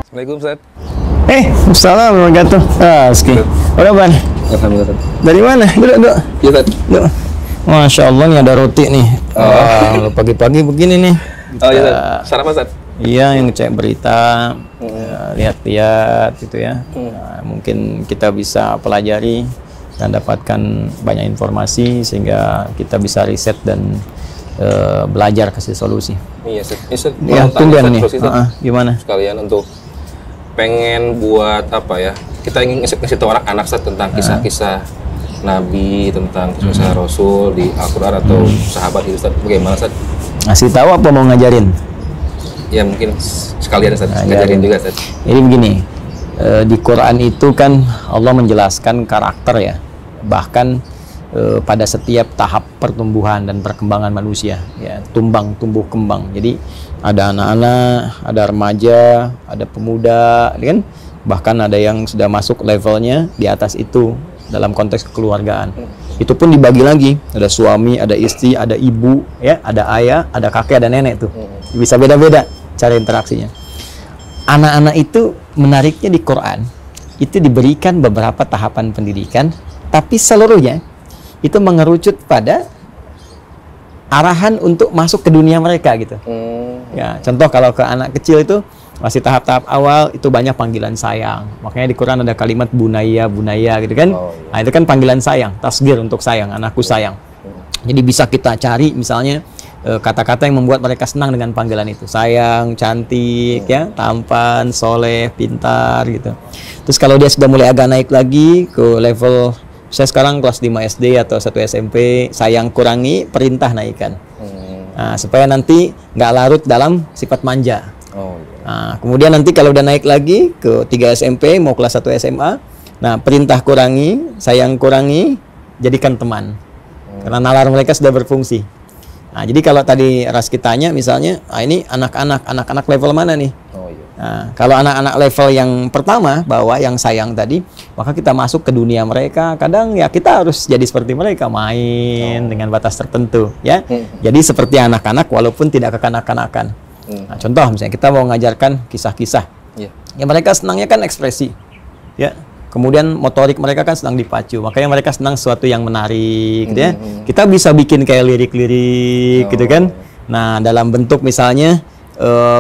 Assalamualaikum, Ustaz. Assalamualaikum warahmatullahi wabarakatuh. Udah, Ban? Alhamdulillah. Dari mana? Duduk. Iya, Ustaz. Duduk. Masya Allah nih ada roti nih. Pagi-pagi begini nih. Oh iya, Ustaz. Sarapan, Ustaz. Iya, yang ngecek berita, lihat-lihat gitu ya. Nah, mungkin kita bisa pelajari dan dapatkan banyak informasi sehingga kita bisa riset dan belajar kasih solusi. Iya, Ustaz. Ya, tumben nih. Gimana? Sekalian untuk pengen buat apa ya? Kita ingin ngasih tahu anak-anak Ustaz tentang kisah-kisah Nabi, tentang kisah Rasul di Al-Quran atau sahabat itu, Ustaz. Bagaimana, Ustaz? Ngasih tahu apa mau ngajarin? Ya mungkin sekalian, Ustaz. Ngajarin juga, Ustaz. Jadi begini, di Quran itu kan Allah menjelaskan karakter ya, bahkan pada setiap tahap pertumbuhan dan perkembangan manusia ya, tumbuh kembang. Jadi ada anak-anak, ada remaja, ada pemuda, kan? Bahkan ada yang sudah masuk levelnya di atas itu dalam konteks kekeluargaan. Itu pun dibagi lagi, ada suami, ada istri, ada ibu, ya, ada ayah, ada kakek, ada nenek tuh. Bisa beda-beda cara interaksinya. Anak-anak itu menariknya di Quran itu diberikan beberapa tahapan pendidikan, tapi seluruhnya itu mengerucut pada arahan untuk masuk ke dunia mereka gitu. Ya, contoh kalau ke anak kecil itu masih tahap-tahap awal itu banyak panggilan sayang. Makanya di Quran ada kalimat bunaya gitu kan. Nah, itu kan panggilan sayang, tasgir untuk sayang, anakku sayang. Jadi bisa kita cari misalnya kata-kata yang membuat mereka senang dengan panggilan itu. Sayang, cantik, ya, tampan, soleh, pintar gitu. Terus kalau dia sudah mulai agak naik lagi ke level, saya sekarang kelas 5 SD atau 1 SMP, sayang kurangi, perintah naikkan. Nah, supaya nanti nggak larut dalam sifat manja. Nah, kemudian nanti kalau udah naik lagi ke 3 SMP, mau kelas 1 SMA, nah perintah kurangi, sayang kurangi, jadikan teman. Karena nalar mereka sudah berfungsi. Nah, jadi kalau tadi Raski tanya misalnya, ini anak-anak level mana nih? Nah, kalau anak-anak level yang pertama, bawa yang sayang tadi, maka kita masuk ke dunia mereka. Kadang ya kita harus jadi seperti mereka, main dengan batas tertentu, ya. Jadi seperti anak-anak walaupun tidak kekanak-kanakan. Nah, contoh misalnya kita mau mengajarkan kisah-kisah, ya mereka senangnya kan ekspresi, ya. Kemudian motorik mereka kan sedang dipacu, makanya mereka senang sesuatu yang menarik, gitu ya. Kita bisa bikin kayak lirik-lirik, gitu kan. Nah, dalam bentuk misalnya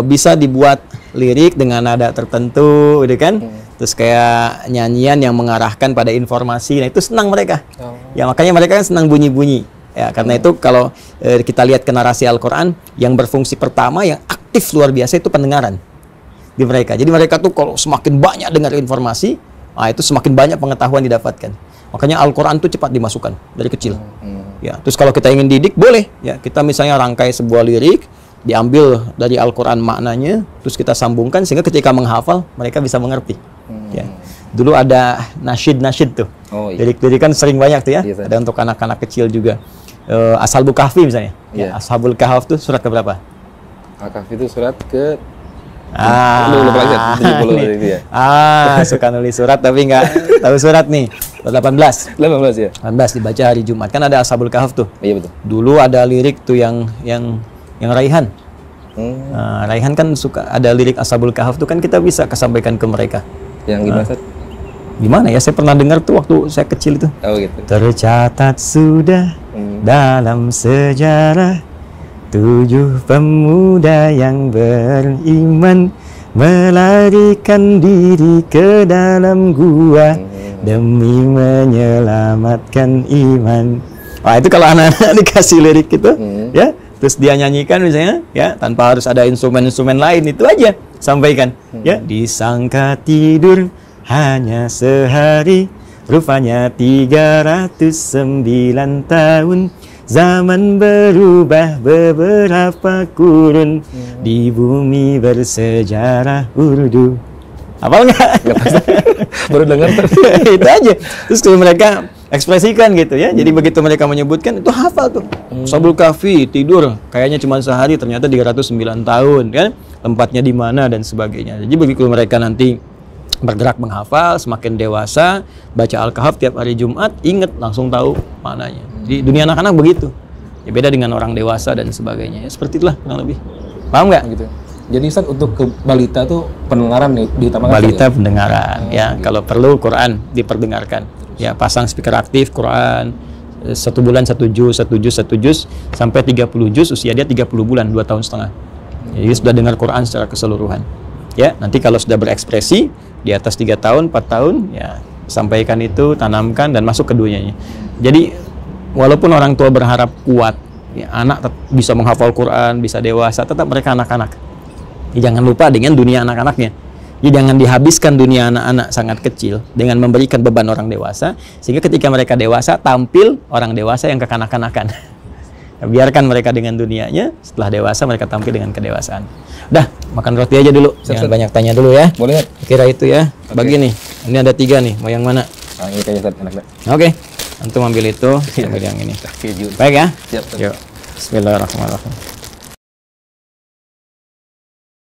bisa dibuat lirik dengan nada tertentu, gitu kan. Terus kayak nyanyian yang mengarahkan pada informasi, nah itu senang mereka. Ya makanya mereka kan senang bunyi-bunyi. Ya, karena itu kalau kita lihat ke narasi Al-Quran, yang berfungsi pertama, yang aktif luar biasa itu pendengaran di mereka. Jadi mereka tuh kalau semakin banyak dengar informasi, nah itu semakin banyak pengetahuan didapatkan. Makanya Al-Quran tuh cepat dimasukkan dari kecil. Ya, terus kalau kita ingin didik, boleh. Ya, kita misalnya rangkai sebuah lirik, diambil dari Al-Quran maknanya, terus kita sambungkan sehingga ketika menghafal mereka bisa mengerti. Ya. Dulu ada nasyid tuh. Lirik-lirik kan sering banyak tuh ya. Ada untuk anak-anak kecil juga. Ashabul Kahfi misalnya. Ya, Ashabul Kahf tuh surat ke berapa? Al-Kahfi itu surat ke suka nulis surat tapi nggak tahu surat nih. 18 ya. 18 dibaca hari Jumat. Kan ada Ashabul Kahf tuh. Iya betul. Dulu ada lirik tuh yang Raihan. Raihan kan suka ada lirik Ashabul Kahf tuh, kan kita bisa kesampaikan ke mereka. Yang gimana, Ustaz? Gimana ya, saya pernah dengar tuh waktu saya kecil itu. Gitu. Tercatat sudah dalam sejarah 7 pemuda yang beriman melarikan diri ke dalam gua demi menyelamatkan iman. Wah, itu kalau anak-anak dikasih lirik gitu, ya, terus dia nyanyikan misalnya, ya, tanpa harus ada instrumen-instrumen lain, itu aja sampaikan, ya. Disangka tidur hanya sehari, rupanya 309 tahun. Zaman berubah beberapa kurun, di bumi bersejarah Urdu. Hafal nggak? Baru dengar itu aja. Terus kalau mereka ekspresikan gitu ya. Jadi begitu mereka menyebutkan itu hafal tuh. Ashabul Kahfi tidur kayaknya cuma sehari, ternyata 309 tahun kan. Tempatnya di mana dan sebagainya. Jadi begitu mereka nanti bergerak menghafal, semakin dewasa, baca Al-Kahf tiap hari Jumat, inget langsung tahu maknanya. Di dunia anak-anak begitu. Ya beda dengan orang dewasa dan sebagainya. Ya, seperti itulah kurang lebih. Paham nggak? Gitu. Jadi Ustaz untuk ke balita tuh pendengaran nih diutamakan. Balita pendengaran ya. Kalau perlu Quran diperdengarkan. Ya, pasang speaker aktif Quran 1 bulan 1 juz sampai 30 juz, usia dia 30 bulan 2 tahun setengah. Jadi sudah dengar Quran secara keseluruhan. Ya, nanti kalau sudah berekspresi di atas 3 tahun, 4 tahun ya sampaikan itu, tanamkan dan masuk ke dunianya. Jadi walaupun orang tua berharap kuat ya, anak bisa menghafal Quran, bisa dewasa, tetap mereka anak-anak. Ya, jangan lupa dengan dunia anak-anaknya. Jadi jangan dihabiskan dunia anak-anak sangat kecil dengan memberikan beban orang dewasa, sehingga ketika mereka dewasa tampil orang dewasa yang kekanak-kanakan. Biarkan mereka dengan dunianya, setelah dewasa mereka tampil dengan kedewasaan. Udah, makan roti aja dulu. Jangan banyak tanya dulu ya. Boleh. Kira itu ya. Bagi nih. Ini ada 3 nih. Mau yang mana? Nah, ini kayaknya Ustaz enak. Oke. Antum ambil itu, ambil yang ini. Baik ya. Siap, Ustaz. Yuk. Bismillahirrahmanirrahim.